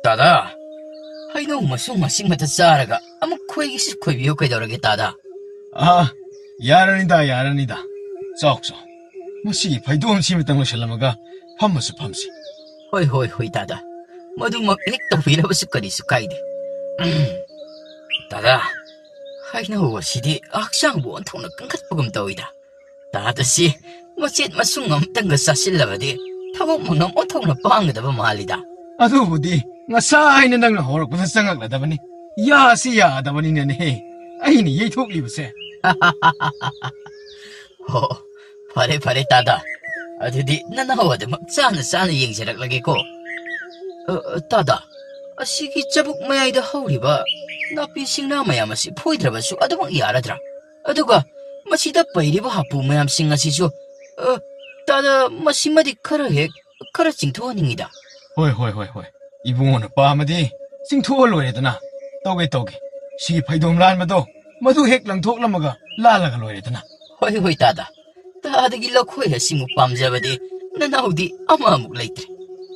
따다, 하이노 무슨 맛싱마다 싸라가 아무 코이기시 코이비요 그이더라게 따다. 아, 야란이다. 썩소. 뭐시 파이도움 심했던 것이라마가 밤무스 밤시. 호이 따다. 모두 뭐 릭도 위라버스 거리수 가이데. 따다, 하이노 시디 악상 원통나 끈갓부금 떠이다. 따다시 뭐짓 마숭 엄던 거 싸실라바디 타복 먹는 온통나 빵그다바 말리다. 아두부디 ngasain na nang nahorok pa sa sangak ladabani. Yasi yadabani na ni. Ay ni yay libase. 호, 파레 따다. 아드디 나나와데 막 싸나 얘기자락라게고. 따다. 시기 자북 마야이다 하우리바. 나피 싱나 마야마시 포이드라바수 아드막 야라드라. 아두가 마시다 빠이리바 하부 마얌 싱아시수. 따다 마시마디 카라 징토하닝이다. Hoi. Ibungo pamadi sing thol loire dana. Toge. Si phaidom lan mado. Madu hek lang thok lamaga la ga loire dana. 호이 따다. 따다기 럭코야 시무 밤자바디 나나우디 아마묵 레이트레.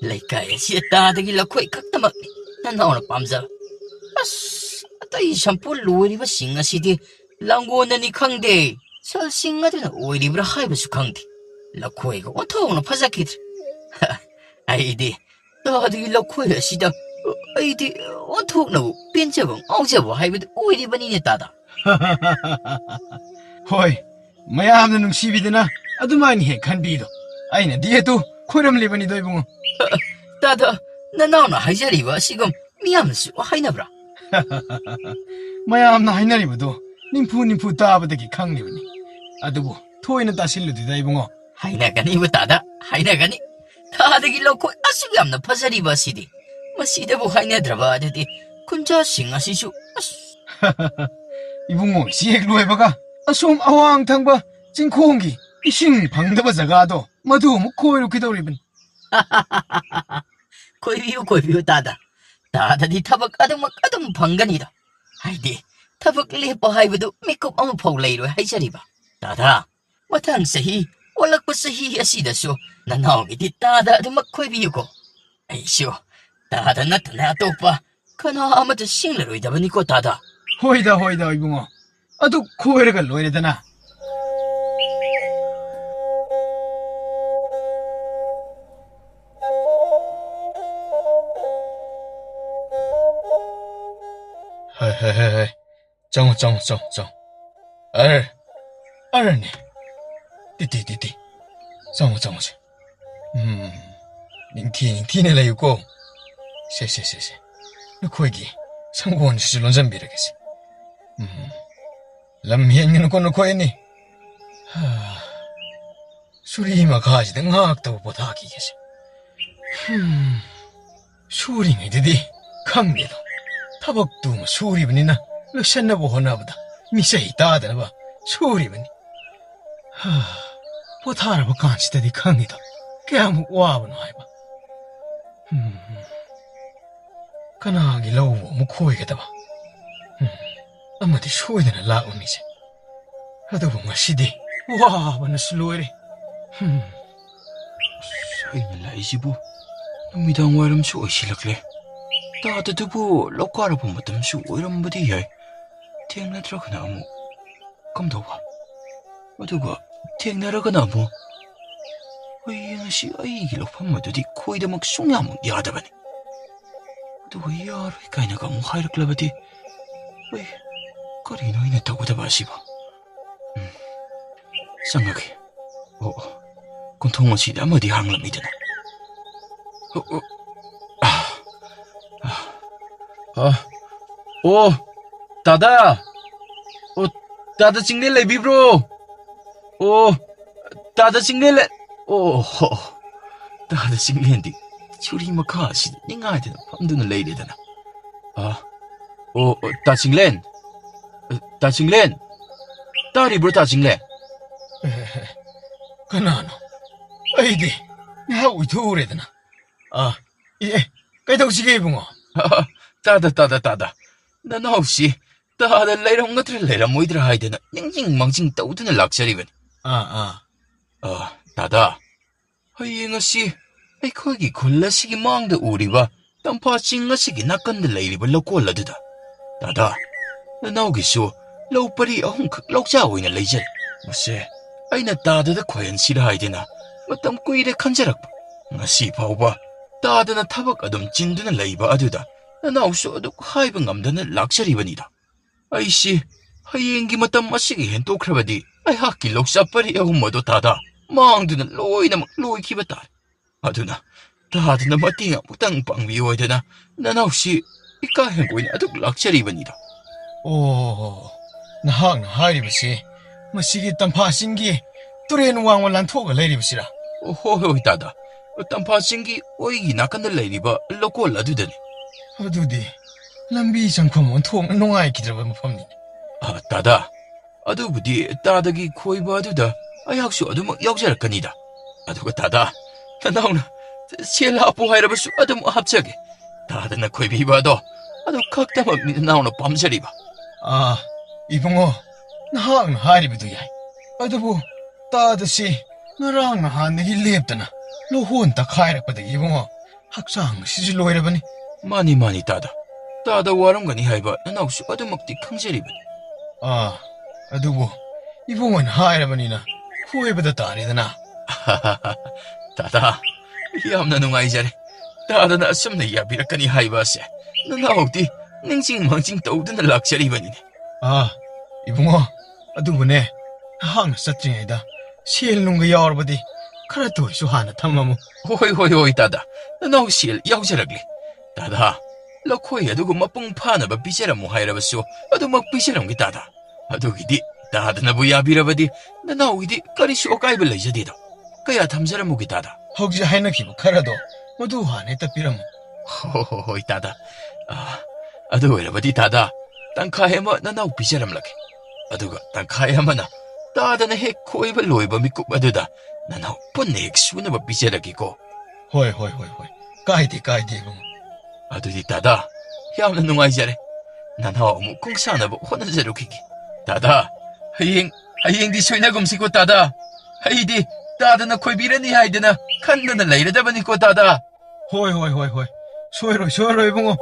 레이카야 시 따다기 럭코이 각다막 나나오나 밤자. 아스 따이 샴푸 로이리바 싱아시디 랑고나니 강데. 설 싱아드나 오이리브라 하이바수 강데. 럭코이가 원토오나 파자키드. 아이디 따다기 럭코야 시다. 아이디 원토오나 벤자봉 아우자보 하이바드 오이리바니네 따다. Hoi. Mayam na nungsibidana. Adumani he kanbido. Ay na dieto koiram libani do ibungo. 따다 나나오나 하이자리바 시금 미암수 하이나브라. Mayam na hainaribado. Nimpu tabadagi kang libani. Adubu toina tasiludi da ibungo. 하이나가니 이거 따다 하이나가니 다다기 놓고 아수기 암나 파자리바 시디 마시다보 하이나드라바 아드디 군자 싱아시슈 Ibungo siek loibaga. Asum awang tangba jingkongi. Ising pangdaba zagado. Madu mo koiru kidoribani. 코이비우 따다 다다디 타박 아dum막 방간이다 하이디 타박 레버 하이브도 메이크업 아무 파울레이로 하이자리바 따다 마탕 사히 월락바 사히 아시다쇼 나 나오기디 따다 아dum막 코이비우고 아이쇼 따다 나타나 또빠 그나 아마도 싱레로 이다바니고 따다 Hoida ibungo. Adu koirega loire dana. Hai. Chong. Arne. Di. Chong. Ning ti ne la yuko. Se. Nu koigi. Sangwon shi lon zambira kesi. Lam hian ko no koini. Suri ma khaji da ngak taw botha ki kesi. Suri ngai didi khangni do. Tabak tu ma suri bani na lushanna bo hona bada. Misai ta da ba suri bani. Botha ra ba kan chi didi khangni do. Kya mu wa ba no hai ba. Kana gi lo mo khoi ga da ba. Amadi shoidana la unise. Adubu ngasidi. Wa bana sloire. Soina laisibu. Numidang waram su oisilakle. Taatadubu lokarabu matam su oirambadi yai. Tengnadrakana amu. Kamdawa. Aduga tengnaragana amu. Ngasi aigi lokpam madudi koidamak sungyamak yadabani. Aduga yaroi kainaga amu hairaklabadi. Karino inatagoda siba. Sangagi. Kuntungan sida amadi hanglamidana. 따다. 따다 징넬레 비브로. 따다 징넬레. 따다 징넬디. 추리마카시 닝아이데나 밤드는 레이데나. 따징렌. 따징렌. 따리브로 따징렌. Kanano. Aidi. Na uituredana. Kay daw sige ibungo. 따다. 나나없이 다들 레이람가들 레이람모이들 하이드나 닝징망징 떠우드는 락자리በ니. 다다. 하이잉어시, 거기 골라시기 망다 우리바, 땀파싱어시기 낙간들 레이리벌 럭골라드다. 다다. 나오기쇼, 럭파리 어흥크 럭자오이나 레이절. 뭐세, 아이나 다다다 과연 싫어하이드나, 마땀 꾸이레 칸자락바. ngasi fauba 다드나 타박 아둠 진드는 레이바 아두다 나우쇼 아두 하이브 감다는 락셔리번이다 아이씨 하이엔기 마땀 마시기 헨 또크라바디 아이 하키 록사빠리 야หุ่모도 다다 망두는 로이나 로이 키바다 아두나 다드나 마띵아 무땅 빵비오이드나 나우시 이까 헨고인 아두 락셔리번이다 nahak hairibasi masigi tamphasingi turen wangwan lanthoga leiribasira 호호이 다다 땀파싱기 오이기 나간들 레이리바 럭골 아두다니 adudi lambi changkhom thong nongai kidraba mafamni 다다 아두부디 다다기 코이바 아두다 아약수 아두막 역자랄까니다 아두가 다다 나오나 시엘라 보하이라버수 아두막 합작에 다다나 코이비바도 아두 각다막 나오나 밤자리바 ibungo nahak hairibidu yai adubu tadasi narang nahanagi leptana lohon ta khairakpada ibungo hakchang siji loirabani 많이 다다 다다 와람가니 하이바 나우수 아두막디 캉자리바니 adubu ibungon hairabanina huebada taridana 다다 얌나 누가이자레 다다나 숨나 야비라까니 하이바세 나우디 닝징망징 떠우드나 락자리바니네 ibungo adubune nahak satringaida sielnunga yaurabadi khara toisu hana thamamu 호이 다다 나우실 야우자락리 다다 럭코이 아두고 마뽕 파나바 비자라모 하이라바쇼 아두 막 비자람기 다다 아두기디 다다나 부야비라바디 나우기디 까리쇼 오카이블 레이자디다 까야 탐자라모기 다다 hogji hainakibu kharado madu hane tapiramu 호이 다다 아두이라바디 다다 땅카헤마 나나우 비자람라게 아두가 땅카헤마나 다다나 핵 코이블 로이바 미국 아두다 나나우 뻔내 핵 수나바 비자라기고 hoi kaide ibungo 아두디 다다 얌나 누가이자레 나나우 무 공사나바 호나자루키기 다다 하이행디 소이나금시고 다다 하이디 다다나 코이비라니 하이드나 칸나나 레이라다바니고 다다 hoi soiro ibungo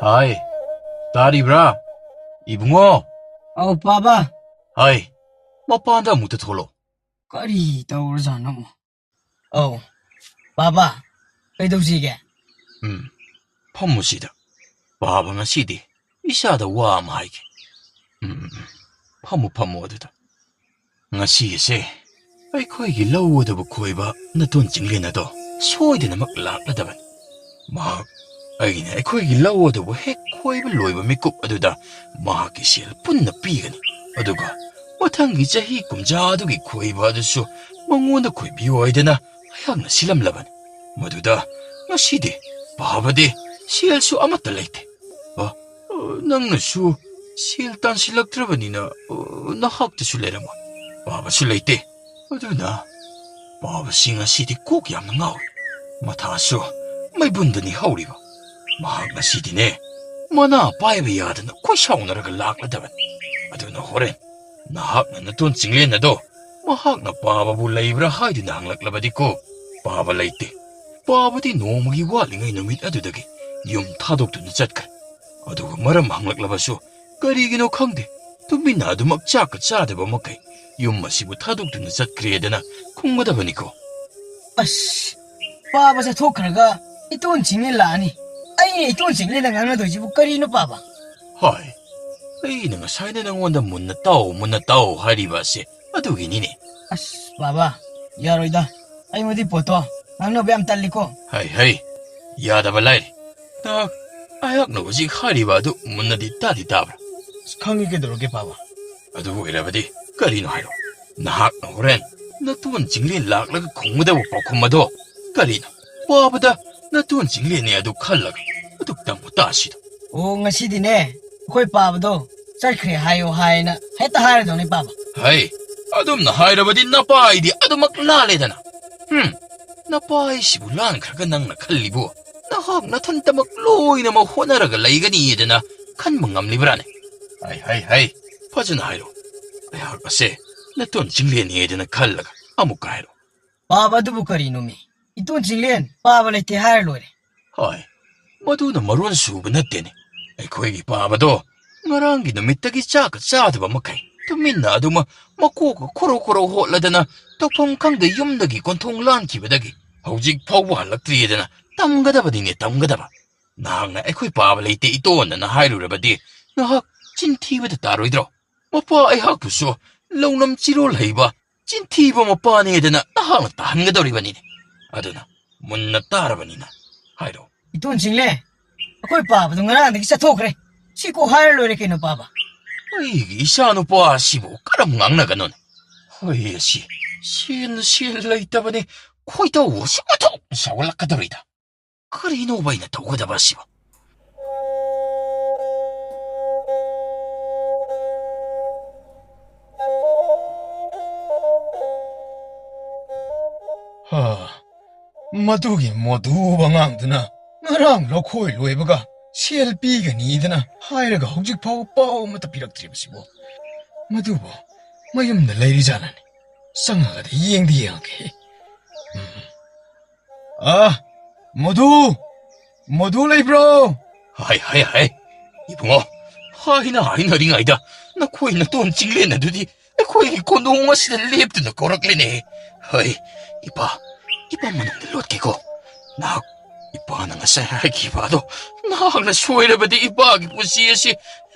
하이 다리브라 이붕어 papa 하이 마빠한다 못해 톨로 kari tawrjano papa kaidousige 펌무시다 바바가 시디 이샤다 와마이게 펌무 어두다 ngasiise ꯑꯩꯈꯣꯏꯒꯤ ꯂꯧꯒꯗꯕ ꯈꯣꯏꯕ ꯅꯇꯣꯟ ꯆꯤꯡꯂꯦꯟ ꯑꯗꯣ ꯁꯣꯏꯗꯅꯃꯛ ꯂꯥꯛꯂꯗꯕꯅꯤ ꯃꯍꯥꯛ ꯑꯩꯅ ꯑꯩꯈꯣꯏꯒꯤ ꯂꯧꯒꯗꯕ ꯍꯦꯛ ꯈꯣꯏꯕ ꯂꯣꯏꯕ ꯃꯤꯀꯨꯞ ꯑꯗꯨꯗ ꯃꯍꯥꯛꯀꯤ ꯁꯦꯜ ꯄꯨꯟꯅ ꯄꯤꯒꯅꯤ ꯑꯗꯨꯒ ꯃꯊꯪꯒꯤ ꯆꯍꯤ 50 ꯑꯗꯨꯒꯤ ꯈꯣꯏꯕ ꯑꯗꯨꯁꯨ ꯃꯉꯣꯟꯗ ꯈꯣꯏꯕꯤꯌꯨ ꯍꯥꯏꯗꯅ ꯑꯩꯍꯥꯛꯅ ꯁꯤꯜꯂꯝꯂꯕꯅꯤ ꯃꯗꯨꯗ ꯉꯁꯤꯗꯤ ꯄꯥꯕꯗꯤ ꯁꯦꯜꯁꯨ ꯑꯃꯠꯇ ꯂꯩꯇꯦ ꯅꯪꯅꯁꯨ ꯁꯦꯜ ꯇꯥꯟꯁꯤꯜꯂꯛꯇ꯭ꯔꯕꯅꯤꯅ ꯅꯍꯥꯛꯇꯁꯨ ꯂꯩꯔꯝꯃꯣꯏ ꯄꯥꯕꯁꯨ ꯂꯩꯇꯦ ꯑꯗꯨꯅ ꯄꯥꯕꯁꯤ ꯉꯁꯤꯗꯤ ꯀꯣꯛ ꯌꯥꯝꯅ ꯉꯥꯎꯏ ꯃꯊꯥꯁꯨ ꯃꯩꯕꯨꯟꯗꯅꯤ ꯍꯧꯔꯤꯕ ꯃꯍꯥꯛ ꯉꯁꯤꯗꯤꯅꯦ ꯃꯅꯥ ꯄꯥꯏꯕ ꯌꯥꯗꯅ ꯀꯣꯏꯁꯥꯎꯅꯔꯒ ꯂꯥꯛꯂꯗꯕꯅꯤ ꯑꯗꯨꯅ ꯍꯣꯔꯦꯟ ꯅꯍꯥꯛꯅ ꯅꯇꯣꯟ ꯆꯤꯡꯂꯦꯟ ꯑꯗꯣ ꯃꯍꯥꯛꯅ ꯄꯥꯕꯕꯨ ꯂꯩꯕ꯭ꯔꯥ ꯍꯥꯏꯗꯨꯅ ꯍꯪꯂꯛꯂꯕꯗꯤꯀꯣ ꯄꯥꯕ ꯂꯩꯇꯦ ꯄꯥꯕꯗꯤ ꯅꯣꯡꯃꯒꯤ ꯋꯥꯠꯂꯤꯉꯩ ꯅꯨꯃꯤꯠ ꯑꯗꯨꯗꯒꯤ ꯌꯨꯝ ꯊꯥꯗꯣꯛꯇꯨꯅ ꯆꯠꯈ꯭ꯔꯦ ꯑꯗꯨꯒ ꯃꯔꯝ ꯍꯪꯂꯛꯂꯕꯁꯨ ꯀꯔꯤꯒꯤꯅꯣ ꯈꯪꯗꯦ ꯇꯨꯃꯤꯟꯅ ꯑꯗꯨꯃꯛ ꯆꯥꯛꯀ ꯆꯥꯗꯕ ꯃꯈꯩ ꯌꯨꯝ ꯑꯁꯤꯕꯨ ꯊꯥꯗꯣꯛꯇꯨꯅ ꯆꯠꯈ꯭ꯔꯦꯗꯅ ꯈꯨꯝꯒꯗꯕꯅꯤꯀꯣ ꯑꯁ ꯄꯥꯕ ꯆꯠꯊꯣꯛꯈ꯭ꯔꯒ ꯏꯇꯣꯟ ꯆꯤꯡꯂꯦꯟ ꯂꯥꯛꯑꯅꯤ ꯑꯩꯅ ꯏꯇꯣꯟ ꯆꯤꯡꯂꯦꯟꯗ ꯉꯥꯡꯅꯗꯣꯏꯁꯤꯕꯨ ꯀꯔꯤꯅꯣ ꯄꯥꯕ ꯍꯥꯏ ꯑꯩꯅ ꯉꯁꯥꯏꯅ ꯅꯉꯣꯟꯗ ꯃꯨꯟꯅ ꯇꯥꯎ ꯍꯥꯏꯔꯤꯕ ꯑꯁꯦ ꯑꯗꯨꯒꯤꯅꯤꯅꯦ ꯑꯁ ꯄꯥꯕ ꯌꯥꯔꯣꯏꯗ ꯑꯩ ꯃꯗꯨ ꯄꯣꯠꯇꯣ ꯉꯥꯡꯅꯕ ꯌꯥꯝ ꯇꯜꯂꯤꯀꯣ ꯍꯩ ꯌꯥꯗꯕ ꯂꯥꯏꯔꯤ ꯅꯍꯥꯛ ꯑꯩꯍꯥꯛꯅ ꯍꯧꯖꯤꯛ ꯍꯥꯏꯔꯤꯕ ꯑꯗꯨ ꯃꯨꯟꯅꯗꯤ ꯇꯥꯗꯤ ꯇꯥꯕ꯭ꯔꯥ ꯈꯪꯉꯤ ꯀꯩꯗꯧꯔꯒꯦ ꯄꯥꯕ ꯑꯗꯨ ꯑꯣꯏꯔꯕꯗꯤ ꯀꯔꯤꯅꯣ ꯍꯥꯏꯔꯣ ꯅꯍꯥꯛꯅ ꯍꯣꯔꯦꯟ ꯅꯇꯣꯟ ꯆꯤꯡꯂꯦꯟ ꯂꯥꯛꯂꯒ ꯈꯨꯝꯒꯗꯕ ꯄꯥꯎꯈꯨꯝ ꯑꯗꯣ ꯀꯔꯤꯅꯣ ꯄꯥꯕꯗ ꯅꯇꯣꯟ ꯆꯤꯡꯂꯦꯟꯅꯦ ꯑꯗꯨ ꯈꯜꯂꯒ ꯑꯗꯨꯛꯇꯪ ꯇꯥꯁꯤꯗ ꯑꯣ ꯉꯁꯤꯗꯤꯅꯦ ꯑꯩꯈꯣꯏ ꯄꯥꯕꯗꯣ ꯆꯠꯈ꯭ꯔꯦ ꯍꯥꯏꯌꯣ ꯍꯥꯏꯅ ꯍꯦꯛꯇ ꯍꯥꯏꯔꯗꯧꯅꯦ ꯄꯥꯕ ꯍꯩ ꯑꯗꯨꯝꯅ ꯍꯥꯏꯔꯕꯗꯤ ꯅꯄꯥꯏꯗꯤ ꯑꯗꯨꯃꯛ ꯂꯥꯜꯂꯦꯗꯅ. ꯅꯄꯥꯏꯁꯤꯕꯨ ꯂꯥꯟꯈ꯭ꯔꯒ ꯅꯪꯅ ꯈꯜꯂꯤꯕꯨ ꯅꯍꯥꯛ ꯅꯊꯟꯇꯃꯛ ꯂꯣꯏꯅꯃꯛ ꯍꯣꯠꯅꯔꯒ ꯂꯩꯒꯅꯤꯗꯅ ꯈꯟꯕ ꯉꯝꯂꯤꯕ꯭ꯔꯥꯅꯦ? ꯍꯩ ꯐꯖꯅ ꯍꯥꯏꯔꯣ. ꯑꯩꯍꯥꯛ ꯑꯁꯦ ꯅꯇꯣꯟ ꯆꯤꯡꯂꯦꯟꯅꯦꯗꯅ ꯈꯜꯂꯒ ꯑꯃꯨꯛꯀ ꯍꯥꯏꯔꯣ. ꯄꯥꯕ ꯑꯗꯨꯕꯨ ꯀꯔꯤꯅꯣꯃꯤ? ꯏꯇꯣꯟ ꯆꯤꯡꯂꯦꯟ ꯄꯥꯕ ꯂꯩꯇꯦ ꯍꯥꯏꯔ ꯂꯣꯏꯔꯦ. ꯍꯣꯏ, ꯃꯗꯨꯅ ꯃꯔꯣꯟ ꯁꯨꯕ ꯅꯠꯇꯦꯅꯦ. ꯑꯩꯈꯣꯏꯒꯤ ꯄꯥꯕꯗꯣ ꯉꯔꯥꯡꯒꯤ ꯅꯨꯃꯤꯠꯇꯒꯤ ꯆꯥꯛꯀ ꯆꯥꯗꯕ ꯃꯈꯩ ꯇꯨꯃꯤꯟꯅ ꯑꯗꯨꯃ ꯃꯀꯣꯛꯀ ꯈꯣꯔꯣ ꯍꯣꯠꯂꯗꯅ ꯇꯧꯐꯝ ꯈꯪꯗ ꯌꯨꯝꯗꯒꯤ ꯀꯣꯟꯊꯣꯡ ꯂꯥꯟꯈꯤꯕꯗꯒꯤ ꯍꯧꯖꯤꯛ ꯐꯥꯎꯕ ꯍꯜꯂꯛꯇ꯭ꯔꯤꯗꯅ ꯇꯝꯒꯗꯕꯅꯤꯅꯦ ꯇꯝꯒꯗꯕ. ꯅꯍꯥꯛꯅ ꯑꯩꯈꯣꯏ ꯄꯥꯕ ꯂꯩꯇꯦ ꯏꯇꯣꯟꯗꯅ ꯍꯥꯏꯔꯨꯔꯕꯗꯤ ꯅꯍꯥꯛ ꯆꯤꯟꯊꯤꯕꯗ ꯇꯥꯔꯣꯏꯗ꯭ꯔꯣ? ꯃꯄꯥ ꯑꯩꯍꯥꯛꯄꯨꯁꯨ ꯂꯧꯅꯝ ꯆꯤꯔꯣꯜ ꯍꯩꯕ ꯆꯤꯟꯊꯤꯕ ꯃꯄꯥꯅꯦꯗꯅ ꯅꯍꯥꯛꯅ ꯇꯥꯍꯟꯒꯗꯧꯔꯤꯕꯅꯤꯅꯦ. ꯑꯗꯨꯅ ꯃꯨꯟꯅ ꯇꯥꯔꯕꯅꯤꯅ ꯍꯥꯏꯔꯣ. 이돈 징래? ꯑꯩꯈꯣꯏ ꯄꯥꯕꯗꯣ ꯉꯔꯥꯡꯗꯒꯤ ꯆꯠꯊꯣꯛꯈ꯭ꯔꯦ. ꯁꯤꯀꯣ ꯍꯥꯏꯔ ꯂꯣꯏꯔꯦ ꯀꯩꯅꯣ ꯄꯥꯕ. ꯑꯩꯒꯤ ꯏꯆꯥꯅꯨꯄꯥꯁꯤꯕꯨ ꯀꯔꯝ ꯉꯥꯡꯅꯒꯅꯣꯅꯦ? ꯍꯣꯏ ꯑꯁꯤ ꯁꯦꯜ ꯂꯩꯇꯕꯅꯦ. ꯈꯣꯏꯗꯧ ꯁꯨꯛꯊꯣꯛ ꯁꯥꯎꯒꯠꯂꯛꯀꯗꯧꯔꯤꯗ. ꯀꯔꯤꯅꯣꯕ ꯑꯩꯅ ꯇꯧꯒꯗꯕ ꯑꯁꯤꯕꯨ? ꯃꯗꯨꯒꯤ ꯃꯣꯗꯨꯕ ꯑꯉꯥꯡꯗꯨꯅ ꯉꯔꯥꯡ ꯂꯧꯈꯣꯏ ꯂꯣꯏꯕꯒ ꯁꯦꯜ ꯄꯤꯒꯅꯤꯗꯅ ꯍꯥꯏꯔꯒ ꯍꯧꯖꯤꯛ ꯐꯥꯎꯕ ꯄꯥꯎ ꯑꯃꯠꯇ ꯄꯤꯔꯛꯇ꯭ꯔꯤꯕꯁꯤꯕꯨ ꯃꯗꯨꯕꯨ ꯃꯌꯨꯝꯗ ꯂꯩꯔꯤꯖꯥꯠꯂꯅꯦ? ꯆꯪꯉꯒꯗꯤ ꯌꯦꯡꯉꯒꯦ. ꯃꯣꯗꯨ ꯂꯩꯕ꯭ꯔꯣ? ꯍꯥꯏ 이봉아, 하이나리ꯉꯩꯗ ꯅꯈꯣꯏ ꯅꯇꯣꯟ ꯆꯤꯡꯂꯦꯟ ꯑꯗꯨꯗꯤ ꯑꯩꯈꯣꯏꯒꯤ ꯀꯣꯟꯗꯣꯡ ꯑꯁꯤꯗ ꯂꯦꯞꯇꯨꯅ ꯀꯧꯔꯛꯂꯦꯅꯦ. ꯍꯩ, ꯏꯄꯥ ꯃꯅꯨꯡꯗ ꯂꯣꯠꯀꯦꯀꯣ. ꯅꯍꯥꯛ ꯏꯄꯥꯅ ꯉꯁꯥꯏ ꯍꯥꯏꯈꯤꯕ ꯑꯗꯣ ꯅꯍꯥꯛꯅ ꯁꯣꯏꯔꯕꯗꯤ ꯏꯄꯥꯒꯤ ꯄꯨꯟꯁꯤ ꯑꯁꯤ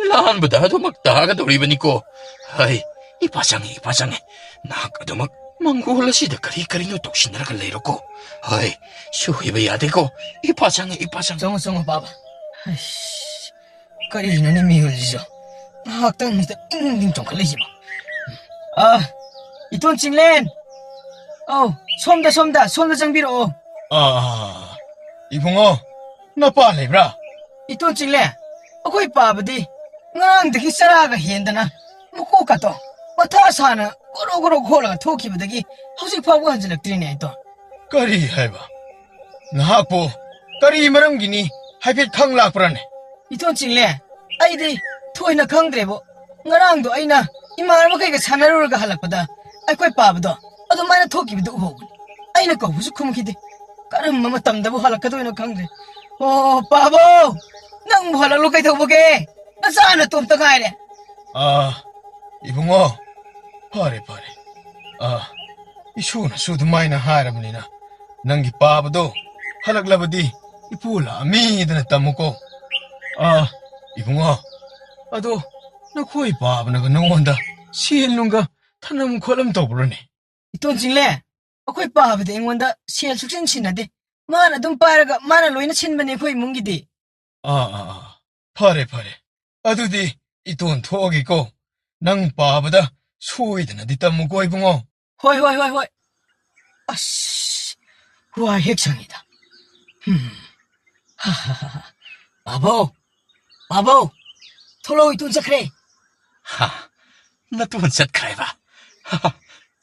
ꯂꯥꯟꯕꯗ ꯑꯗꯨꯃꯛ ꯇꯥꯒꯗꯧꯔꯤꯕꯅꯤꯀꯣ. ꯍꯩ, 이ꯄꯥ ꯆꯪꯉꯦ. ꯅꯍꯥꯛ ꯑꯗꯨꯃꯛ ꯃꯪꯒꯣꯜ ꯑꯁꯤꯗ ꯀꯔꯤꯅꯣ ꯇꯧꯁꯤꯟꯅꯔꯒ ꯂꯩꯔꯣꯀꯣ. ꯍꯩ, ꯁꯣꯏꯕ ꯌꯥꯗꯦꯀꯣ. 이ꯄꯥ ꯆꯪꯉꯦ. ꯆꯪꯉꯣ ꯄꯥꯕ. ꯀꯔꯤꯅꯣꯅꯦ ꯃꯤꯑꯣꯏꯁꯤꯁꯨ ꯉꯥꯏꯍꯥꯛꯇꯪꯁꯤꯗ ꯏꯪ ꯆꯣꯡꯈꯠꯂꯛꯏꯁꯤꯕꯣ. 이돈 ꯆꯤꯡꯂꯦꯟ. ꯁꯣꯝꯗ ꯆꯪꯕꯤꯔꯛꯑꯣ. 이봉아, ꯅꯄꯥ ꯂꯩꯕ꯭ꯔꯥ? 이돈 ꯆꯤꯡꯂꯦꯟ, ꯑꯩꯈꯣꯏ ꯄꯥꯕꯗꯤ ꯉꯔꯥꯡꯗꯒꯤ ꯆꯔꯥꯒ ꯍꯦꯟꯗꯅ ꯃꯀꯣꯛꯀꯇꯣ ꯃꯊꯥ ꯁꯥꯅ ꯒꯣꯔꯣ ꯈꯣꯠꯂꯒ ꯊꯣꯛꯈꯤꯕꯗꯒꯤ ꯍꯧꯖꯤꯛ ꯐꯥꯎꯕ ꯍꯟꯖꯤꯜꯂꯛꯇ꯭ꯔꯤꯅꯦ ꯏꯇꯣꯟ. ꯀꯔꯤ ꯍꯥꯏꯕ? ꯅꯍꯥꯛꯄꯨ ꯀꯔꯤ ꯃꯔꯝꯒꯤꯅꯤ ꯍꯥꯏꯐꯦꯠ ꯈꯪ ꯂꯥꯛꯄ꯭ꯔꯥꯅꯦ? 이돈 ꯆꯤꯡꯂꯦꯟ, ꯑꯩꯗꯤ ꯊꯣꯏꯅ ꯈꯪꯗ꯭ꯔꯦꯕꯣ. ꯉꯔꯥꯡꯗꯣ ꯑꯩꯅ 이마ꯟꯅꯕꯈꯩꯒ 사나루르가 할락보다 ꯑꯩꯈꯣꯏ ꯄꯥꯕꯗꯣ ꯑꯗꯨꯃꯥꯏꯅ ꯊꯣꯛꯈꯤꯕꯗꯨ ꯎꯍꯧꯕꯅꯤ. ꯑꯩꯅ ꯀꯧꯕꯁꯨ ꯈꯨꯝꯈꯤꯗꯦ. ꯀꯔꯝꯕ ꯃꯇꯝꯗꯕꯨ ꯍꯜꯂꯛꯀꯗꯣꯏꯅꯣ ꯈꯪꯗ꯭ꯔꯦ. ꯄꯥꯕꯣ, ꯅꯪꯕꯨ ꯍꯜꯂꯛꯂꯣ ꯀꯩꯗꯧꯕꯒꯦ? ꯅꯆꯥꯅ ꯇꯣꯝꯇ ꯉꯥꯏꯔꯦ. 이봉아, ꯐꯔꯦ. 이수ꯅꯁꯨ ꯑꯗꯨꯃꯥꯏꯅ ꯍꯥꯏꯔꯕꯅꯤꯅ ꯅꯪꯒꯤ ꯄꯥꯕꯗꯣ ꯍꯜꯂꯛꯂꯕꯗꯤ 이ꯄꯨ ꯂꯥꯛꯑꯝꯃꯤꯗꯅ ꯇꯝꯃꯨꯀꯣ. 이봉아, ꯑꯗꯣ ꯅꯈꯣꯏ ꯄꯥꯕꯅꯒ ꯅꯉꯣꯟꯗ ꯁꯦꯜ ꯅꯨꯡꯒ ꯊꯅꯝ ꯈꯣꯠꯂꯝ ꯇꯧꯕ꯭ꯔꯅꯦ? 이돈 ꯆꯤꯡꯂꯦꯟ, ꯑꯩꯈꯣꯏ ꯄꯥꯕꯗꯤ ꯑꯩꯉꯣꯟꯗ ꯁꯦꯜ ꯁꯨꯛꯆꯤꯟ ꯁꯤꯟꯅꯗꯦ. ꯃꯥꯅ ꯑꯗꯨꯝ ꯄꯥꯏꯔꯒ ꯃꯥꯅ ꯂꯣꯏꯅ ꯁꯤꯟꯕꯅꯦ ꯑꯩꯈꯣꯏ ꯏꯃꯨꯡꯒꯤꯗꯤ. ꯐꯔꯦ. ꯑꯗꯨꯗꯤ 이돈 ꯊꯣꯛꯑꯒꯦꯀꯣ. ꯅꯪ ꯄꯥꯕꯗ ꯁꯣꯏꯗꯅꯗꯤ ꯇꯝꯃꯨꯀꯣ 이봉아. ꯍꯣꯏ. ꯑꯁ, ꯋꯥ ꯍꯦꯛ ꯁꯪꯉꯤꯗ. 바보, ꯊꯣꯛꯂꯛꯑꯣ, 이돈 ꯆꯠꯈ꯭ꯔꯦ. ꯅꯇꯣꯟ ꯆꯠꯈ꯭ꯔꯦꯕ.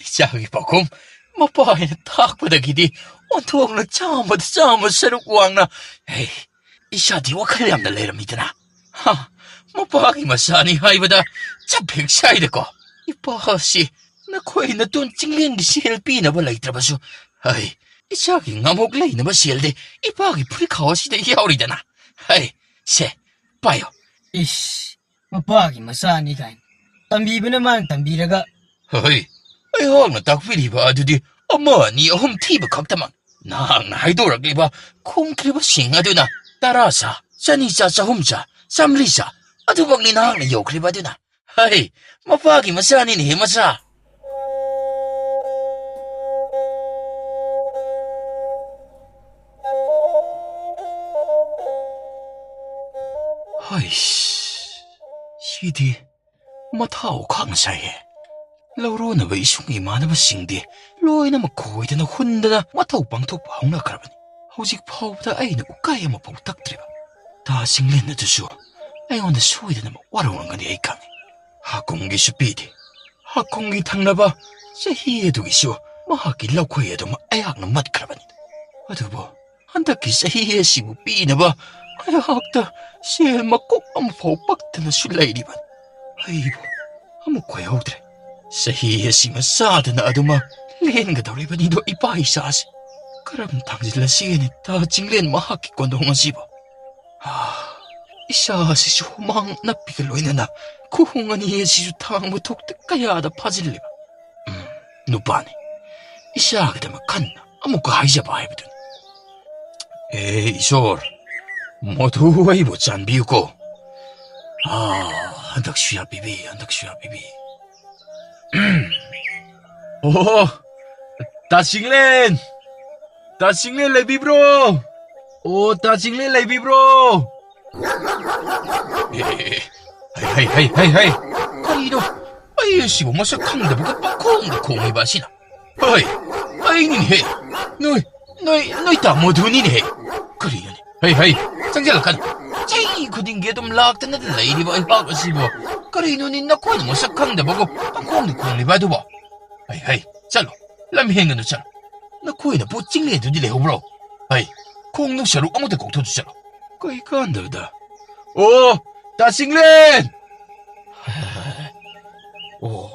이ꯆꯥꯒꯤ ꯄꯥꯎꯈꯨꯝ, ꯃꯄꯥꯅ ꯇꯥꯛꯄꯗꯒꯤꯗꯤ ꯑꯣꯟꯊꯣꯛꯅ ꯆꯥꯝꯃ ꯁꯔꯨꯛ ꯋꯥꯡꯅ 이ꯆꯥꯗꯤ ꯋꯥꯈꯜ ꯌꯥꯝꯅ ꯂꯩꯔꯝꯃꯤꯗꯅ. ꯃꯄꯥꯒꯤ ꯃꯆꯥꯅꯤ ꯍꯥꯏꯕꯗ ꯆꯞ ꯍꯦꯛ ꯁꯥꯏꯗꯀꯣ. 이paꯁꯤ ꯅꯈꯣꯏ ꯅꯇꯣꯟ ꯆꯤꯡꯂꯦꯟꯒꯤ ꯁꯦꯜ ꯄꯤꯅꯕ ꯂꯩꯇ꯭ꯔꯕꯁꯨ 이ꯆꯥꯒꯤ ꯉꯥꯃꯣꯛ ꯂꯩꯅꯕ ꯁꯦꯜꯗꯤ 이paꯒꯤ ꯐꯨꯔꯤꯠꯈꯥꯎ ꯑꯁꯤꯗ ꯌꯥꯎꯔꯤꯗꯅ. ꯁꯦ, ꯄꯥꯏꯌꯣ. 이씨, ꯃꯄꯥꯒꯤ ꯃꯆꯥꯅꯤ ꯀꯥꯏꯅ ꯇꯝꯕꯤꯕꯅ ꯃꯥꯅ ꯇꯝꯕꯤꯔꯒ. ꯑꯩꯍꯥꯛꯅ ꯇꯥꯛꯄꯤꯔꯤꯕ ꯑꯗꯨꯗꯤ ꯑꯃ ꯑꯅꯤ ꯑꯍꯨꯝ ꯊꯤꯕ ꯈꯛꯇꯃꯛ. ꯅꯍꯥꯛꯅ ꯍꯥꯏꯗꯣꯔꯛꯂꯤꯕ ꯈꯨꯝꯈ꯭ꯔꯤꯕꯁꯤꯡ ꯑꯗꯨꯅ 10 ꯆꯥ, 200 ꯆꯥ, 300 ꯆꯥ, 100 ꯆꯥ ꯑꯗꯨꯃꯛꯅꯤ ꯅꯍꯥꯛꯅ ꯌꯧꯈ꯭ꯔꯤꯕ ꯑꯗꯨꯅ. ꯃꯄꯥꯒꯤ ꯃꯆꯥꯅꯤꯅꯦꯍꯦ ꯃꯆꯥ. ꯁꯤꯗꯤ ꯃꯊꯥꯎ ꯈꯥꯡꯅ ꯁꯥꯏꯌꯦ. ꯂꯧꯔꯣꯟꯅꯕ 이숭 이마ꯟꯅꯕꯁꯤꯡꯗꯤ ꯂꯣꯏꯅꯃꯛ ꯈꯣꯏꯗꯅ ꯍꯨꯟꯗꯅ ꯃꯊꯧ ꯄꯥꯡꯊꯣꯛꯄ ꯍꯧꯅꯈ꯭ꯔꯕꯅꯤ. ꯍꯧꯖꯤꯛ ꯐꯥꯎꯕꯗ ꯑꯩꯅ ꯎꯀꯥꯏ ꯑꯃꯐꯥꯎ ꯇꯛꯇ꯭ꯔꯤꯕ. ꯇꯥ ꯆꯤꯡꯂꯦꯟ ꯑꯗꯨꯁꯨ ꯑꯩꯉꯣꯟꯗ ꯁꯣꯏꯗꯅꯃꯛ ꯋꯥꯔꯧꯔꯝꯒꯅꯤ ꯑꯩ ꯈꯪꯉꯤ. ꯍꯥꯀꯨꯝꯒꯤꯁꯨ ꯄꯤꯗꯦ. 학공기 탕나봐 세희에두기쇼 마하기 럭코에도 아약나 맞크라바니다. 어두보 한다기 세희에시고 삐나봐 아약다 시엘마 꼭 아무포 빡드나 술라이리반. 아이보 아무 과여우드래. 세희에시마 싸드나 아두마 렌가더리바니도 이빠이사시. 그럼 당질라 시에는 다 징렌 마하기 권동하시보. 이샤시슈 호망 나비가 로이나나 kuhungan Yesu tang mo tok te kaya da pazil liba. Nupane. Isa ka da makan na amo ka haisa ba ibdun. Isor. Motu ay bo chan biu ko. Handak suya bibi. Oh, Tasinglen. Tasinglen lay bro. Oh, Tasinglen lay bro. Hey. Karino, ay sibo masakang da buka pakong da kongi ba sina. Ay nin hey. Noy ta mo dunin hey. Karino ni. Hey, 장잘라간. 제이 고딩게 좀 락던 데 레이디 바이 바가 시보. Karino ni nakuan masakang da buka pakong da kongi ba do ba. Hey, 잘로. 람 행은 너 잘. 나kuan na po 징레 do di le bro. Hey, kong no sharu amote kok to 잘. Kay kanda da. Oh, 다싱렌! 오,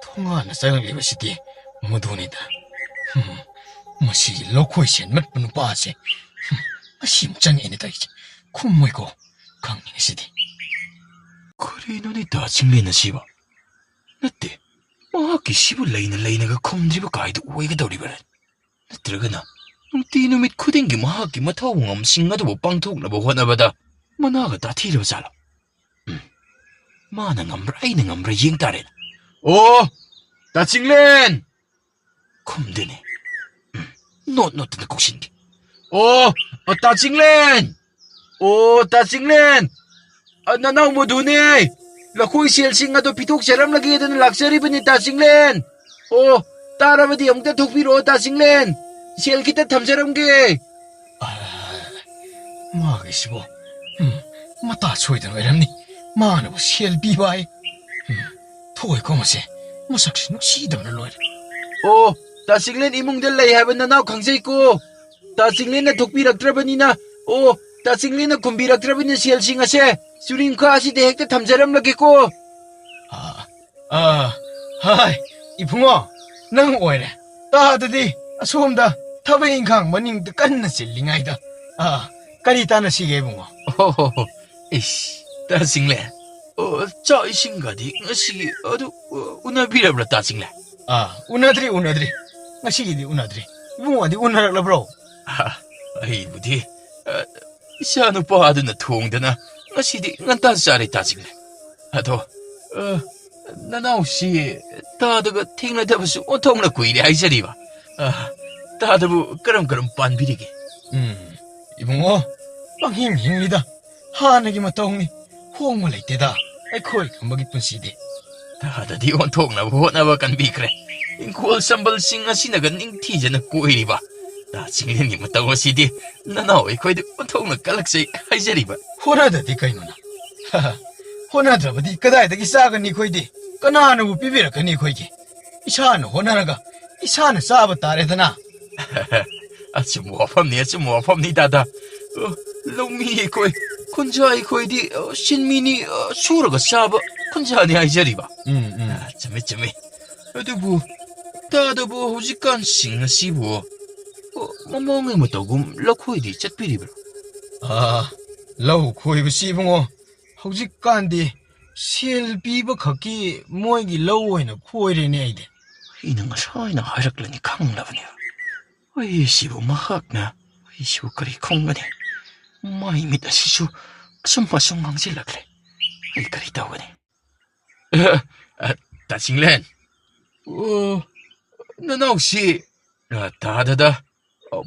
통화하는 쌍을 입으시디 무돈이다. 마시 로코이신 몇 분 빠세. 심장에다 이제 쿵모이고 강민시디. 그리노니 다싱렌은 시바. 나때 마하기 시부 레이나가 컴드리바 가이드 오이가 더리바라. 나들어가나. 띠노밋 쿠댕기 마하기 마타옹엄 싱가도 못 방톡나 뭐 하나바다. Managa da tiro zalo. Mana ngamra ay ngamra ying tarin. Oh, Tasinglen. Kumdini. Not na kuksindi. Oh, Tasinglen. Nanaw mo duni. Lakoy siyelsing nga do pitok siyaram lagi ito ng luxury ba ni Tasinglen. Oh, tara ba di ang tatok biro Tasinglen. Siyel kita tamsaram ge. 마기시보. 마타 소이든 왜람니? 마나보 시엘 비바이. 토이 고마세. 마삭시 시드는 로이. Oh, Tasinglen imong dalay haban na naw kangsa ko. Tasinglen na tukbiraktrabanina. Oh, Tasinglen na kumbiraktrabanina siyelsing nga siya. Suring ka si dehekta tamsaram lagi ko. 하이, 이풍어, 능 오이래. 따드디, 소음다, 타베인강 머닝 깐나 실링아이다. 까리따나 시게 붕어. 이씨, Tasinglen. 짜이신가디, ngasi, unabirabra Tasinglen. 우나드리. ngasi기디 우나드리. 붕어디 우나락라 브로. Ay, budi. Siya ano pa na tuong na. Ngasi ngantan sari Tasinglen. Ato, nanaw si, tadaga tingna dabasu otong na kuili ay sariba. Tadabu karam panbirigi. 이붕어, 빵힘입니다. 하나기 마땅히 호응을 했대다. 아이코이 금박이 뿐시디. Tadadi ontong na buho na wakan bikre. Ingkul sambal singa sinagan ing tija na kuiliba. Tasinglen ni matawa sidi. Nanaw ikoy di ontong na kalaksay ay sariba. 호나다디 까이노나. 호나다바디 까다이다기 싸가니 코이디. 까나누 비비라까니 코이기. 이샤는 호나라가 이샤는 싸바 따레다나. Atsumuapam ni dada. Lumi koy, kunja koy di shinmini suraga saba kunja ni ay jariba. Chame. Adubu, dadabu hujikan singa sibu. Mamongay mo tagum lakoy di chatpiribra. lau 코이브 시붕어. hꯧ직간디 실비버 각기 모이기 lau오이나 코이레네 아이데. Inang asay na haraklani kang labanya. Ay sibu mahak na. Ay sibu kari kong gani. Maimit asisu sumpasunggang silakle. Ay kari daw gani. Tasinglen. Nanaw si. Tadada.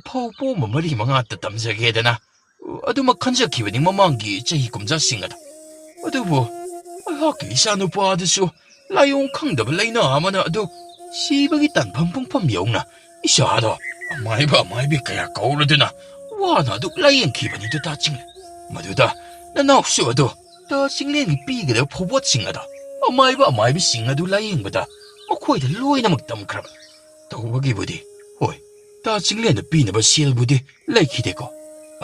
Paupo mamari mga tatamsageda na. Adu makansa kiwaning mamanggi jahi kumsa singada. Adu bo. Ay haki isa no pa adasu. Layong kang dabalay na ama na adu. Sibagi tanpang yaw na. Isa ado. Amay ba kaya kaulado na. Wana do layang kiba nito Tasinglen. Maduda, nanaw su ado. Tasinglen ipigada pobot singada. ꯑꯃꯥꯏꯕꯁꯤꯡ ꯑꯗꯨ ꯂꯥꯌꯦꯡꯕꯗ ꯃꯈꯣꯏꯗ ꯂꯣꯏꯅꯃꯛ ꯇꯝꯈ꯭ꯔꯕ ꯇꯧꯕꯒꯤꯕꯨꯗꯤ ꯍꯣꯏ ꯇꯥ ꯆꯤꯡꯂꯦꯟꯗ ꯄꯤꯅꯕ ꯁꯦꯜꯕꯨꯗꯤ ꯂꯩꯈꯤꯗꯦꯀꯣ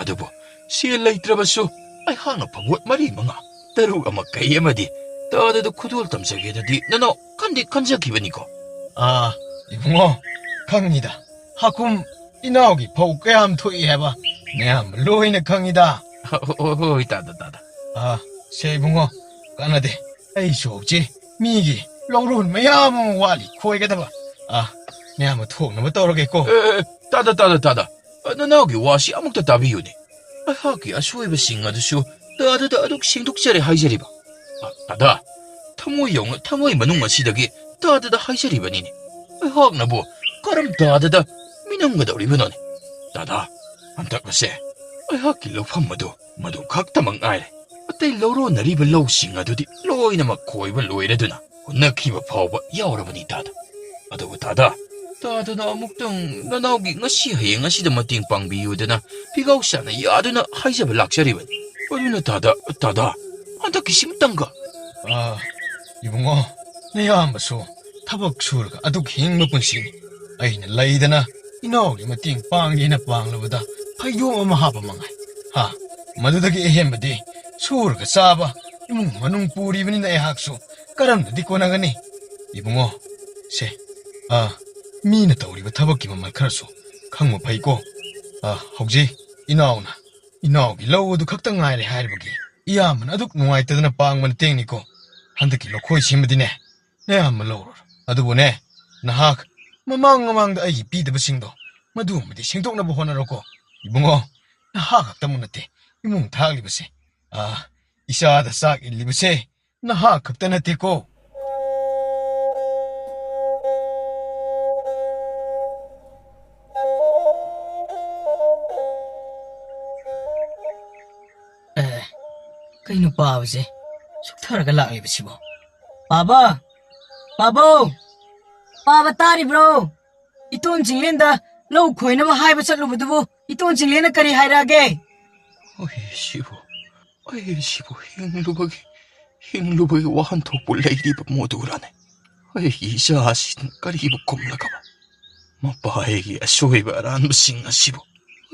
ꯑꯗꯨꯕꯨ ꯁꯦꯜ ꯂꯩꯇ꯭ꯔꯕꯁꯨ ꯑꯩꯍꯥꯛꯅ ꯐꯕꯣꯠ 4-5 ꯇꯔꯨꯛ ꯑꯃ ꯀꯩ ꯑꯃꯗꯤ ꯇꯥꯗꯗ ꯈꯨꯗꯣꯜ ꯇꯝꯖꯒꯦꯗꯗꯤ ꯅꯅꯥꯎ ꯈꯟꯖꯈꯤꯕꯅꯤꯀꯣ 이붕어 강이다 하쿰 이나오기 보 꾀함 토이 해봐 내함 로이네 강이다 ꯍꯣꯏ ꯇꯥꯗ 세붕어 까나데 에이 쇼지 미기 로론 매야모 와리 코이게다봐 내함 톡나무 떨어겠고 따다 너나오기 와시 아무것도 답이유네 하기 아쉬워이버싱 아두쇼 따다다 아둑 생독자리 하이자리바 따다 타모이 만웅 시덕이 따다다 하이자리바니니 하악나부 까람 따다다 미능가더리버너니 따다 안타까세 하기 로팜마도 마도 각다망 아이레 어때이 로로 나리바 로싱 아두디 로이나막 코이바 로이레드나 혼나키바 파오바 야오라버니 따다 아두부 따다 따다나 아묵당 나나오기 ngasi hayeng asida mating pangbiyudana pigausana yaduna haijaba lakshariban aduna tada anta kisimtanga 이붕어 내야마소 타박 수르가 아둑 행마 분시니 아이나 라이다나 이나오기 마팅 빵기나 빵라보다 파요 어마 하바망아 마두다기 에헴바디 수르가 싸바 이뭉 마농 뿌리브니나 에학수 까람나디 꼬나가니 이붕어 세 미나 떠오리고 타박기만 말카라소 강모 파이고 혹시 이나오기 러우도 각당 아이레 하이르버기 이야만 아둑 농아이때드나 빵만 땡니고 한득기 로코이 심으디네 내 한번 러우러 아두보네 나학 마망마망다 아이 비드버싱도 마두무디 생독나보 호나로고 이붕어 나학 각다문나테 이뭉 타악리버세 이샤다 싹 일리버세 나학 각다나테고 Kayno paabse suktharaga laakibasibo Baba tari bro iton jinglenda lau khoina ma haiba chatlubudubu iton jinglena kari hairage 아이 시보 힝루버기 와한톡불 레이디버 모두라네 아이 이샤아신 까리부 곰라가봐 마빠에기 아쇼이바란 무싱아 시보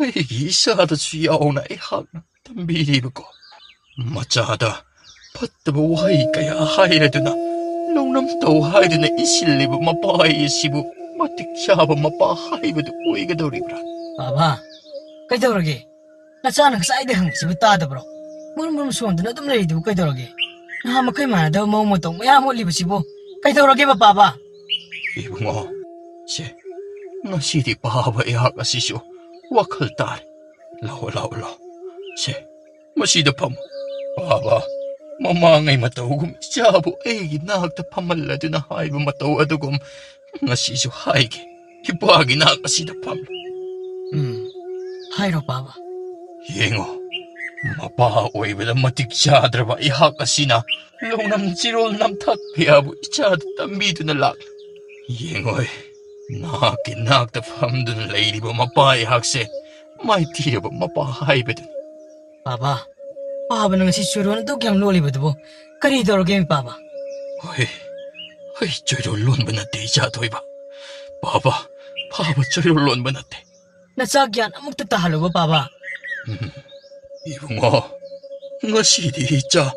아이 이샤아다 주야오나 이하나 담비리브고 마짜하다 팟드버 와이까야 하이레드나 롱남도 하이드나 이실리브 마빠에기 시보 마틱샤바 마빠 하이브드 오이가도리브라 Baba kaidorage nachana saide hangsibu tadabro murum sonduna dum leidu kaidorage na makai manada momoto ya molibasibo kaidorage baba 이붕어 제 ngasi디 바바 야가시쇼 와칼 딸 라올라 제 마시다 팜 바바 마망의 마타우금 샤부 에기 나학다 팜말라드나 하이브 마타우 아두금 ngasi쇼 하이게 기뻐하기 나가시다 팜 hairo baba 잉어 마바 오이베다 마틱 샤드라바 이하가시나 롱남 지롤 남탁 베아부 이차드 담비드나 락 잉어이 나기 낙다 팜드는 레이리버 마바이 학세 마이 티르버 마바 하이베드 Baba nang si suron to kyang lolibudubu kari dorage baba 어이 저럴 론바나 데이자 도이바 바바 저럴 론바나 데 nachagyan amuk tatahalo baba 이붕어 ngasi디 이자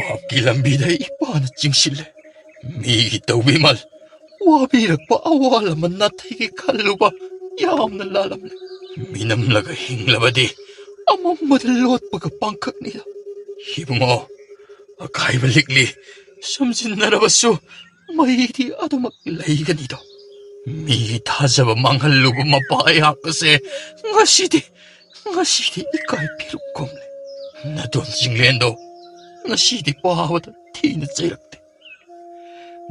밥기 람비다 이빠나 찡실레 미기 떠비말 와비락바 아왈라만 나타이게 칼루바 야엄나 랄람레 미남라가 힝라바디 아맘마들 롯바가 빵칵니다 이붕어 아카이발릭리 섬진나라바쇼 마이디 아도막 레이가니도 미 타자바 망할루부 마빠이 하까세 ngasi디 이까이 피룩곰레 나돈 징렌도 ngasi디 빠하와다 티나 째락대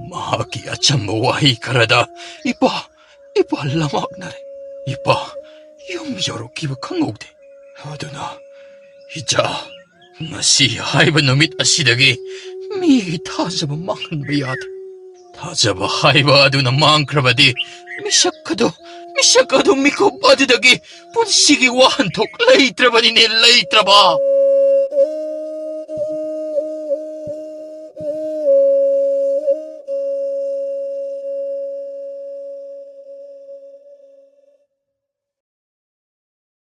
마기 아참마 와이 카라다 이빠 라막나레 이빠 염여로 기박한 거우대 아드나 이자 ngasi 하이바 노밋 아시다기 미 타자바 망한바야데 타자바 하이바 아두나 망크라바디 미샤카도 미코 빠드다기 분식이 와한톡 레이트라바니네 레이트라바